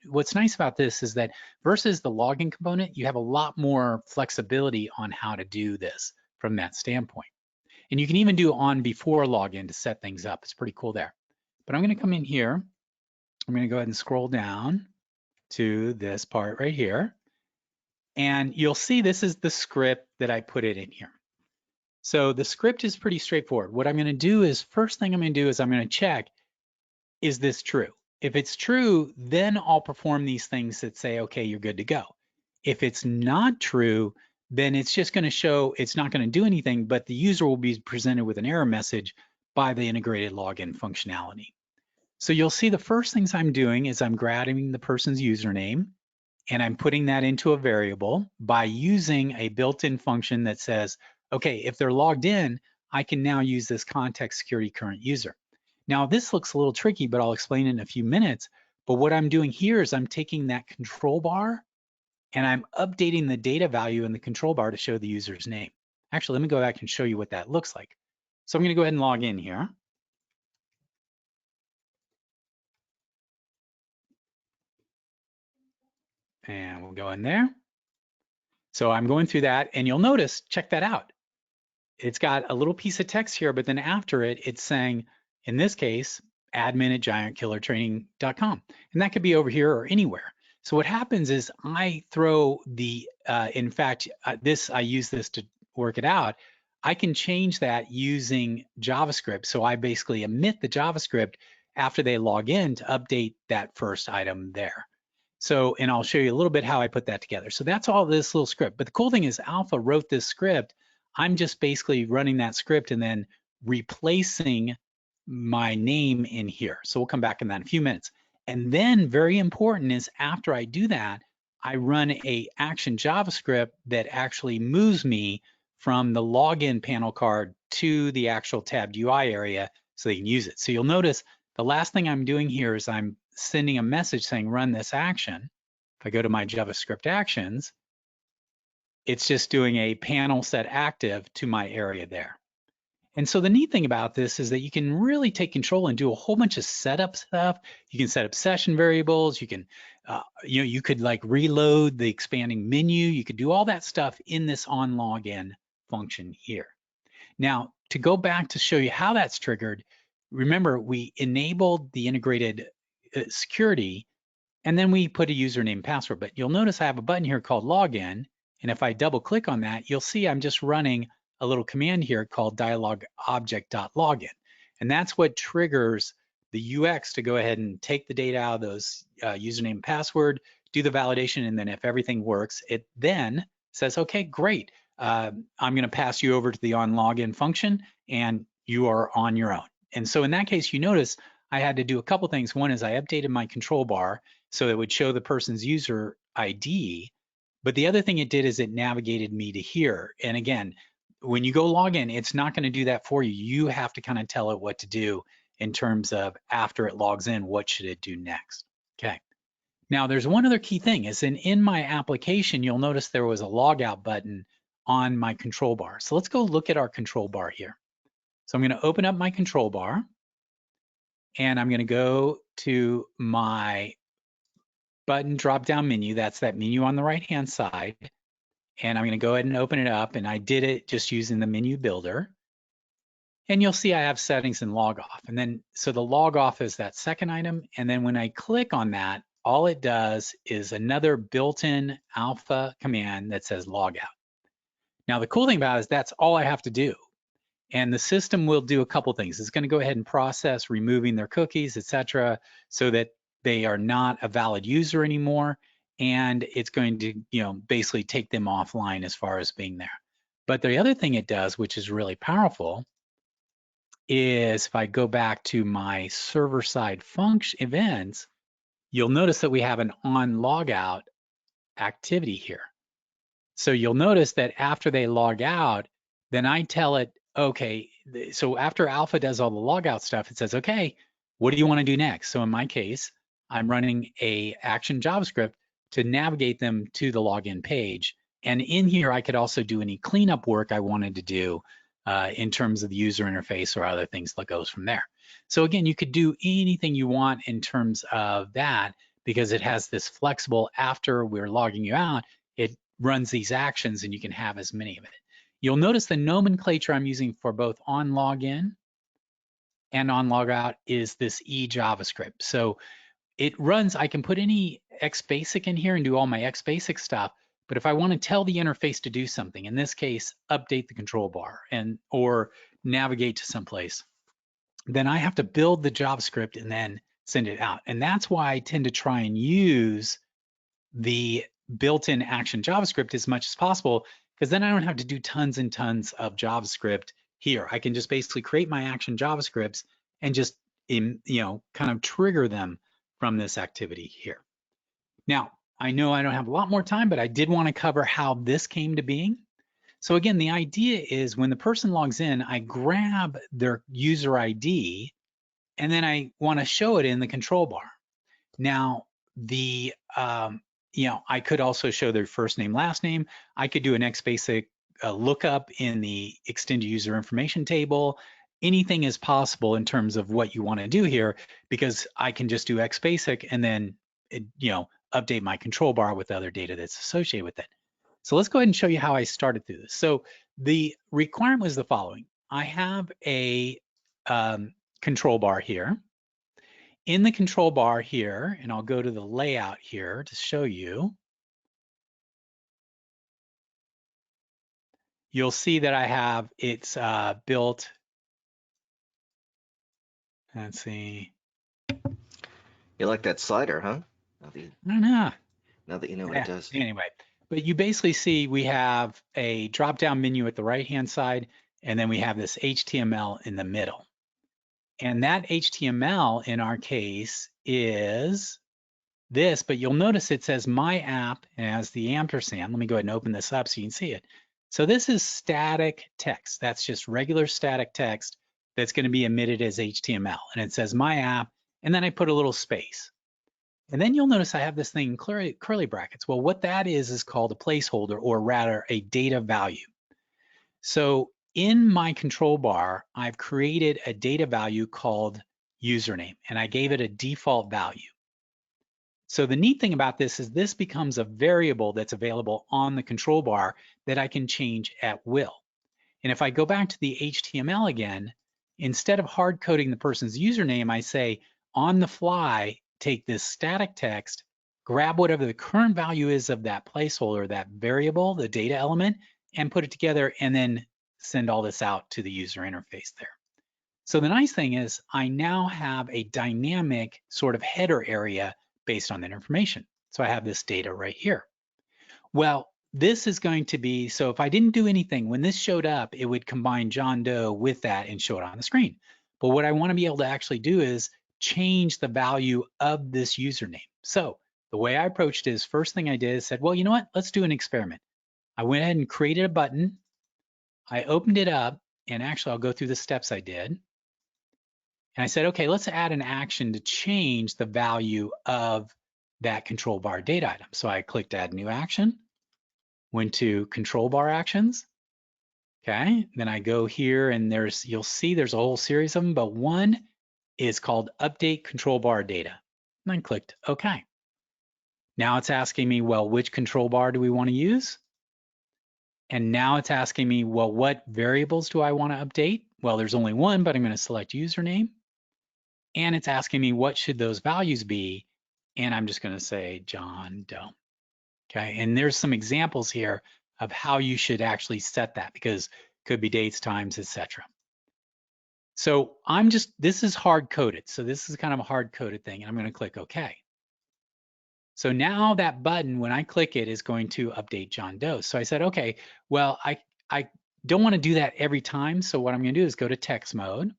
what's nice about this is that versus the login component, you have a lot more flexibility on how to do this from that standpoint. And you can even do on before login to set things up. It's pretty cool there. But I'm going to come in here. I'm going to go ahead and scroll down to this part right here. And you'll see this is the script that I put it in here. So the script is pretty straightforward. What I'm going to do is, first thing I'm going to do is I'm going to check, is this true? If it's true, then I'll perform these things that say, okay, you're good to go. If it's not true, then it's just going to show it's not going to do anything, but the user will be presented with an error message by the integrated login functionality. So you'll see the first things I'm doing is I'm grabbing the person's username and I'm putting that into a variable by using a built-in function that says, okay, if they're logged in, I can now use this context security current user. Now this looks a little tricky, but I'll explain it in a few minutes. But what I'm doing here is I'm taking that control bar and I'm updating the data value in the control bar to show the user's name. Actually, let me go back and show you what that looks like. So I'm going to go ahead and log in here. And we'll go in there. So I'm going through that, and you'll notice, check that out. It's got a little piece of text here, but then after it, it's saying, in this case, admin@giantkillertraining.com. And that could be over here or anywhere. So what happens is I throw the, in fact, I use this to work it out. I can change that using JavaScript. So I basically emit the JavaScript after they log in to update that first item there. So, and I'll show you a little bit how I put that together. So that's all this little script. But the cool thing is Alpha wrote this script. I'm just basically running that script and then replacing my name in here. So we'll come back in that in a few minutes. And then very important is after I do that, I run a action JavaScript that actually moves me from the login panel card to the actual tabbed UI area so they can use it. So you'll notice the last thing I'm doing here is I'm sending a message saying run this action. If I go to my JavaScript actions, it's just doing a panel set active to my area there. And so the neat thing about this is that you can really take control and do a whole bunch of setup stuff. You can set up session variables. You can, you could like reload the expanding menu. You could do all that stuff in this on login function here. Now, to go back to show you how that's triggered, remember we enabled the integrated security, and then we put a username and password. But you'll notice I have a button here called login. And if I double click on that, you'll see I'm just running a little command here called dialog object.login. And that's what triggers the UX to go ahead and take the data out of those username and password, do the validation, and then if everything works, it then says, okay, great. I'm going to pass you over to the on login function, and you are on your own. And so in that case, you notice I had to do a couple things. One is I updated my control bar so it would show the person's user ID. But the other thing it did is it navigated me to here. And again, when you go log in, it's not going to do that for you. You have to kind of tell it what to do in terms of after it logs in, what should it do next? Okay. Now there's one other key thing is in my application, you'll notice there was a logout button on my control bar. So let's go look at our control bar here. So I'm going to open up my control bar and I'm going to go to my button drop down menu. That's that menu on the right hand side. And I'm going to go ahead and open it up. And I did it just using the menu builder. And you'll see I have settings and log off. And then, so the log off is that second item. And then when I click on that, all it does is another built-in alpha command that says log out. Now, the cool thing about it is that's all I have to do. And the system will do a couple things. It's going to go ahead and process removing their cookies, etc., so that they are not a valid user anymore. And it's going to, basically take them offline as far as being there. But the other thing it does, which is really powerful, is if I go back to my server-side function events, you'll notice that we have an on logout activity here. So you'll notice that after they log out, then I tell it, okay, so after Alpha does all the logout stuff, it says, okay, what do you want to do next? So in my case, I'm running a action JavaScript to navigate them to the login page. And in here, I could also do any cleanup work I wanted to do in terms of the user interface or other things that goes from there. So again, you could do anything you want in terms of that because it has this flexible, after we're logging you out, it runs these actions and you can have as many of it. You'll notice the nomenclature I'm using for both on login and on logout is this eJavaScript. So it runs, I can put any XBasic in here and do all my XBasic stuff, but if I want to tell the interface to do something, in this case, update the control bar or navigate to someplace, then I have to build the JavaScript and then send it out. And that's why I tend to try and use the built-in action JavaScript as much as possible, because then I don't have to do tons and tons of JavaScript here. I can just basically create my action JavaScripts and just, kind of trigger them from this activity here. Now, I know I don't have a lot more time, but I did want to cover how this came to being. So again, the idea is when the person logs in, I grab their user ID and then I want to show it in the control bar. Now, I could also show their first name, last name. I could do an XBasic lookup in the extended user information table. Anything is possible in terms of what you want to do here, because I can just do XBasic and then, update my control bar with other data that's associated with it. So let's go ahead and show you how I started through this. So the requirement was the following. I have a control bar here. In the control bar here, and I'll go to the layout here to show you, you'll see that I have, it's built, let's see. You like that slider, huh? I don't know. Now that you know what it does. Anyway, but you basically see we have a drop-down menu at the right-hand side, and then we have this HTML in the middle. And that HTML in our case is this, but you'll notice it says my app as the ampersand. Let me go ahead and open this up so you can see it. So this is static text. That's just regular static text that's going to be emitted as HTML. And it says my app, and then I put a little space. And then you'll notice I have this thing in curly brackets. Well, what that is called a placeholder, or rather a data value. So in my control bar, I've created a data value called username, and I gave it a default value. So the neat thing about this is this becomes a variable that's available on the control bar that I can change at will. And if I go back to the HTML again, instead of hard coding the person's username, I say on the fly, take this static text, grab whatever the current value is of that placeholder, that variable, the data element, and put it together, and then send all this out to the user interface there. So the nice thing is I now have a dynamic sort of header area based on that information. So I have this data right here. Well, this is going to be, so if I didn't do anything, when this showed up, it would combine John Doe with that and show it on the screen. But what I want to be able to actually do is change the value of this username. So the way I approached it is, first thing I did is said, well, you know what? Let's do an experiment. I went ahead and created a button. I opened it up, and actually I'll go through the steps I did. And I said, okay, let's add an action to change the value of that control bar data item. So I clicked add new action, went to control bar actions. Okay, then I go here and you'll see there's a whole series of them, but one is called update control bar data. And I clicked okay. Now it's asking me, well, which control bar do we want to use? And now it's asking me, well, what variables do I want to update? Well, there's only one, but I'm going to select username. And it's asking me what should those values be? And I'm just going to say John Doe. Okay, and there's some examples here of how you should actually set that, because it could be dates, times, etc. So this is hard coded. So this is kind of a hard coded thing. And I'm going to click OK. So now that button, when I click it, is going to update John Doe. So I said, okay, well, I don't want to do that every time. So what I'm going to do is go to text mode.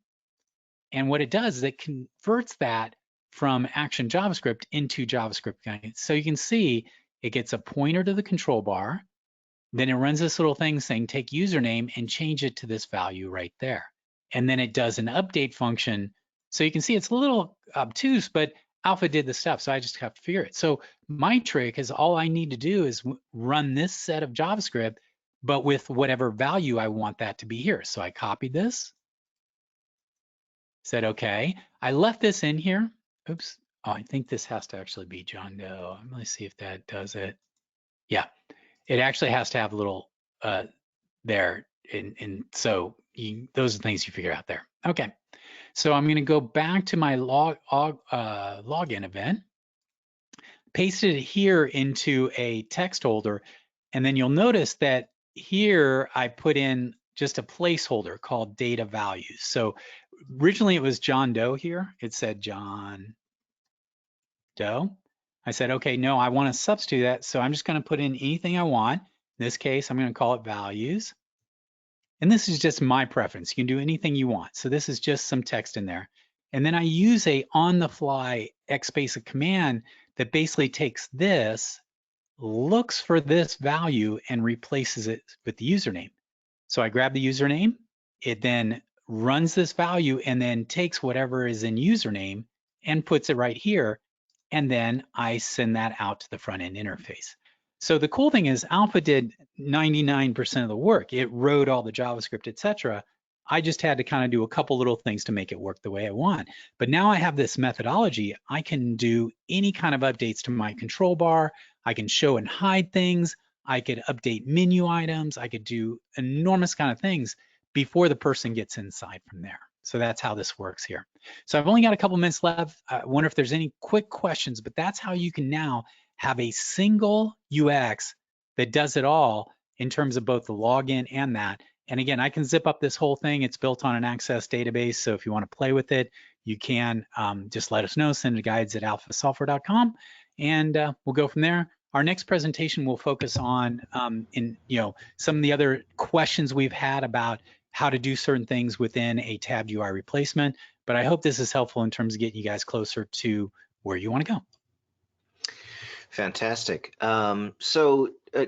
And what it does is it converts that from Action JavaScript into JavaScript. So you can see it gets a pointer to the control bar. Then it runs this little thing saying take username and change it to this value right there. And then it does an update function. So you can see it's a little obtuse, but Alpha did the stuff, so I just have to figure it. So my trick is all I need to do is run this set of JavaScript, but with whatever value I want that to be here. So I copied this, said okay. I left this in here. Oops. Oh, I think this has to actually be John Doe. Let me see if that does it. Yeah, it actually has to have a little there. And so those are things you figure out there. Okay. So I'm going to go back to my login event, pasted it here into a text holder, and then you'll notice that here I put in just a placeholder called data values. So originally it was John Doe here. It said John Doe. I said, okay, no, I want to substitute that. So I'm just going to put in anything I want. In this case, I'm going to call it values. And this is just my preference. You can do anything you want. So this is just some text in there. And then I use a on-the-fly XBasic command that basically takes this, looks for this value, and replaces it with the username. So I grab the username, it then runs this value and then takes whatever is in username and puts it right here. And then I send that out to the front-end interface. So the cool thing is Alpha did 99% of the work. It wrote all the JavaScript, etc. I just had to kind of do a couple little things to make it work the way I want. But now I have this methodology. I can do any kind of updates to my control bar. I can show and hide things. I could update menu items. I could do enormous kind of things before the person gets inside from there. So that's how this works here. So I've only got a couple minutes left. I wonder if there's any quick questions, but that's how you can now have a single UX that does it all in terms of both the login and that. And again, I can zip up this whole thing. It's built on an Access database. So if you want to play with it, you can just let us know, send it to guides@alphasoftware.com, and we'll go from there. Our next presentation will focus on some of the other questions we've had about how to do certain things within a tabbed UI replacement. But I hope this is helpful in terms of getting you guys closer to where you want to go. Fantastic.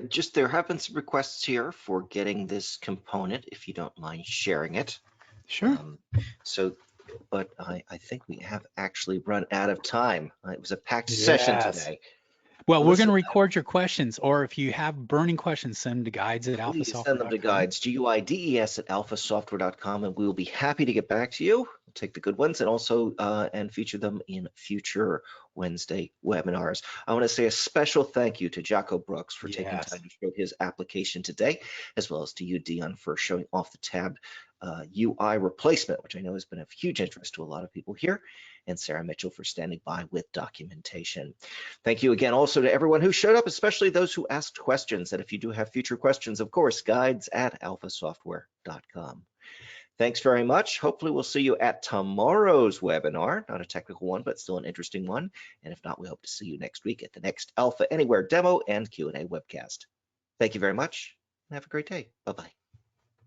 Just there have been some requests here for getting this component, if you don't mind sharing it. Sure. But I think we have actually run out of time. It was a packed session today. Well, we're going to record your questions, or if you have burning questions, send them to guides@alphasoftware.com. Please send them to guides, guides@alphasoftware.com, and we'll be happy to get back to you. We'll take the good ones and also and feature them in future Wednesday webinars. I want to say a special thank you to Jaco Brooks for taking time to show his application today, as well as to you, Dion, for showing off the tab UI replacement, which I know has been of huge interest to a lot of people here, and Sarah Mitchell for standing by with documentation. Thank you again also to everyone who showed up, especially those who asked questions. And if you do have future questions, of course, guides@alphasoftware.com. Thanks very much. Hopefully we'll see you at tomorrow's webinar, not a technical one, but still an interesting one. And if not, we hope to see you next week at the next Alpha Anywhere demo and Q&A webcast. Thank you very much and have a great day. Bye-bye.